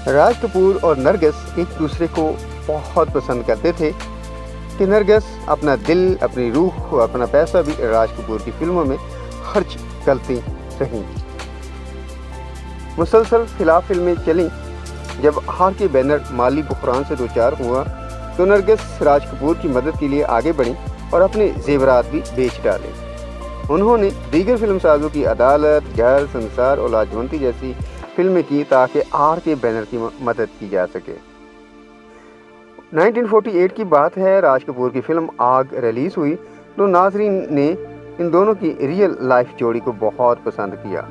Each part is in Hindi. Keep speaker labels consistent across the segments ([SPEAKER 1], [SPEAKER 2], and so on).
[SPEAKER 1] राज कपूर और नरगिस एक दूसरे को बहुत पसंद करते थे कि नरगिस अपना दिल, अपनी रूह और अपना पैसा भी राज कपूर की फिल्मों में खर्च करती रहीं। मुसलसल खिलाफ फिल्में चलीं। जब हार के बैनर माली बुहरान से दोचार हुआ तो नरगिस राज कपूर की मदद के लिए आगे बढ़ी और अपने जेवरात भी बेच डाले। उन्होंने दीगर फिल्मसाजों की अदालत, घर, संसार और लाजवंती जैसी फिल्में की ताकि आर के बैनर की मदद की जा सके। 1948 की बात है। राज कपूर की फिल्म आग रिलीज हुई तो नाजरीन ने इन दोनों की रियल लाइफ जोड़ी को बहुत पसंद किया।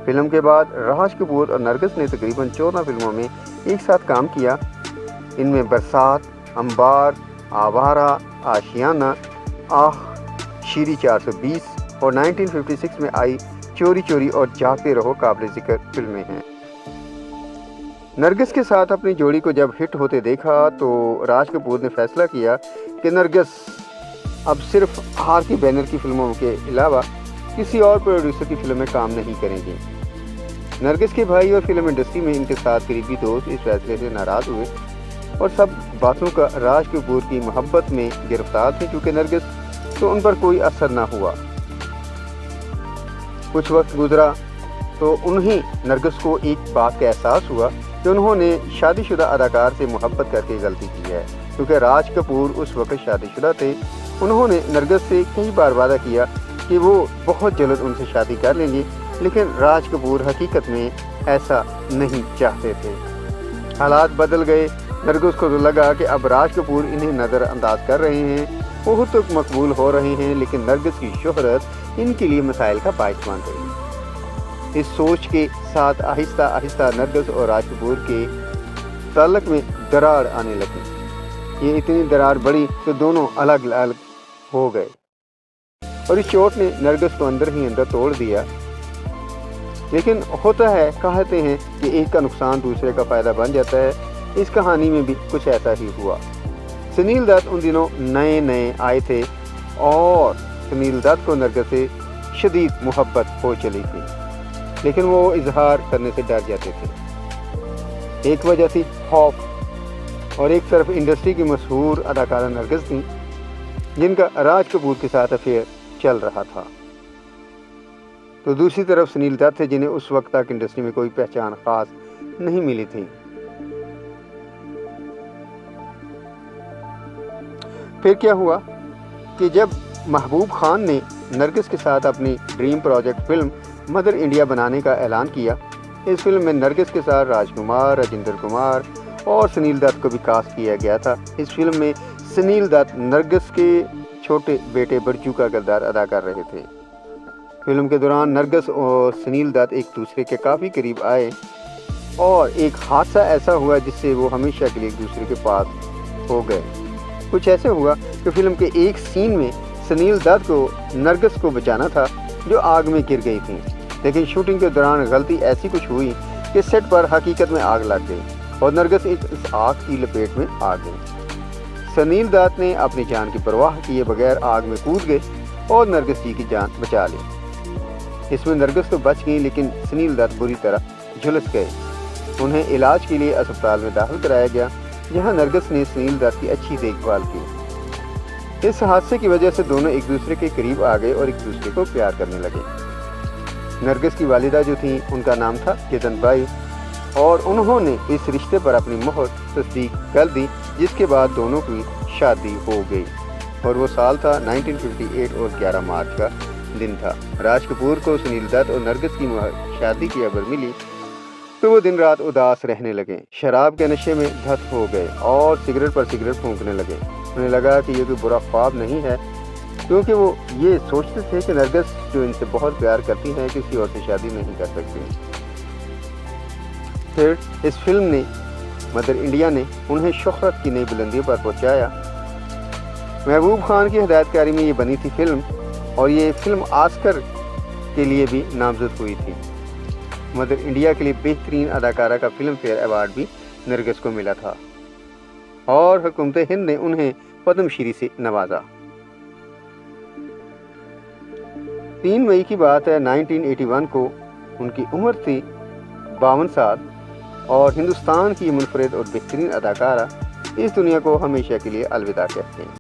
[SPEAKER 1] फिल्म के बाद राज कपूर और नरगिस ने तकरीबन 14 फिल्मों में एक साथ काम किया। इनमें बरसात, अंबार, आवारा, आशियाना, आह, शीरी 420 और 1956 में आई चोरी चोरी और जागते रहो काबिल जिक्र फिल्में हैं। नरगिस के साथ अपनी जोड़ी को जब हिट होते देखा तो राज कपूर ने फैसला किया कि नरगिस अब सिर्फ आर के बैनर की फिल्मों के अलावा किसी और प्रोड्यूसर की फिल्म में काम नहीं करेंगे। नरगिस के भाई और फिल्म इंडस्ट्री में इनके साथ करीबी दोस्त इस फैसले से नाराज हुए और सब बातों का राज कपूर की मोहब्बत में गिरफ्तार थे, क्योंकि नरगिस तो उन पर कोई असर ना हुआ। कुछ वक्त गुजरा तो उन्हीं नरगिस को एक बात का एहसास हुआ कि उन्होंने शादीशुदा अदाकार से मोहब्बत करके गलती की है, क्योंकि राज कपूर उस वक्त शादीशुदा थे। उन्होंने नरगिस से कई बार वादा किया कि वो बहुत जल्द उनसे शादी कर लेंगे, लेकिन राज कपूर हकीकत में ऐसा नहीं चाहते थे। हालात बदल गए। नरगिस को तो लगा कि अब राज कपूर इन्हें नज़रअंदाज कर रहे हैं, वो तो मकबूल हो रहे हैं, लेकिन नरगिस की शोहरत इनके लिए मसाइल का बायस बन रही। इस सोच के साथ आहिस्ता आहिस्ता नरगिस और राज कपूर के ताल्लुक में दरार आने लगी। ये इतनी दरार बढ़ी तो दोनों अलग अलग हो गए और इस चोट ने नरगिस को अंदर ही अंदर तोड़ दिया। लेकिन होता है, कहते हैं कि एक का नुकसान दूसरे का फायदा बन जाता है। इस कहानी में भी कुछ ऐसा ही हुआ। सुनील दत्त उन दिनों नए नए आए थे और सुनील दत्त को नरगिस से शदीद मोहब्बत हो चली थी, लेकिन वो इजहार करने से डर जाते थे। एक वजह थी खौफ और एक तरफ इंडस्ट्री की मशहूर अदाकारा नरगिस थी जिनका राज कपूर के साथ अफेयर चल रहा था, तो दूसरी तरफ सुनील दत्त थे जिन्हें उस वक्त तक इंडस्ट्री में कोई पहचान खास नहीं मिली थी। फिर क्या हुआ कि जब महबूब खान ने नरगिस के साथ अपनी dream project film mother India बनाने का ऐलान किया। इस फिल्म में नरगिस के साथ राजकुमार, राजेंद्र कुमार और सुनील दत्त को भी कास्ट किया गया था। इस फिल्म में सुनील दत्त नरगिस के छोटे बेटे बरजू का किरदार अदा कर रहे थे। फिल्म के दौरान नरगिस और सुनील दत्त एक दूसरे के काफ़ी करीब आए और एक हादसा ऐसा हुआ जिससे वो हमेशा के लिए एक दूसरे के पास हो गए। कुछ ऐसे हुआ कि फिल्म के एक सीन में सुनील दत्त को नरगिस को बचाना था जो आग में गिर गई थी, लेकिन शूटिंग के दौरान गलती ऐसी कुछ हुई कि सेट पर हकीकत में आग लग गई और नरगिस इस आग की लपेट में आ गई। सुनील दत्त ने अपनी जान की परवाह किए बगैर आग में कूद गए और नरगिस जी की जान बचा ली। इसमें नरगिस तो बच गई, लेकिन सुनील दत्त बुरी तरह झुलस गए। उन्हें इलाज के लिए अस्पताल में दाखिल कराया गया, जहां नरगिस ने सुनील दत्त की अच्छी देखभाल की। इस हादसे की वजह से दोनों एक दूसरे के करीब आ गए और एक दूसरे को प्यार करने लगे। नरगिस की वालिदा जो थी उनका नाम था केतन बाई और उन्होंने इस रिश्ते पर अपनी मोहर तस्दीक कर दी, जिसके बाद दोनों की शादी हो गई और वो साल था 1958 और 11 मार्च का दिन था। राज कपूर को सुनील दत्त और नरगिस की शादी की खबर मिली तो वो दिन रात उदास रहने लगे, शराब के नशे में धत हो गए और सिगरेट पर सिगरेट फूंकने लगे। उन्हें लगा कि ये कोई बुरा ख्वाब नहीं है, क्योंकि वो ये सोचते थे कि नरगिस जो इनसे बहुत प्यार करती हैं किसी और से शादी नहीं कर सकती। फिर इस फिल्म ने, मदर इंडिया ने, उन्हें शोहरत की नई बुलंदियों पर पहुंचाया। महबूब खान की हिदायतकारी में ये बनी थी फिल्म और ये फिल्म ऑस्कर के लिए भी नामजद हुई थी। मदर इंडिया के लिए बेहतरीन अदाकारा का फिल्म फेयर अवार्ड भी नरगिस को मिला था और हुकूमत हिंद ने उन्हें पद्मश्री से नवाजा। 3 मई की बात है, 1981 को उनकी उम्र थी 52 साल। और हिंदुस्तान की मुनफरिद और बेहतरीन अदाकारा इस दुनिया को हमेशा के लिए अलविदा कहते हैं।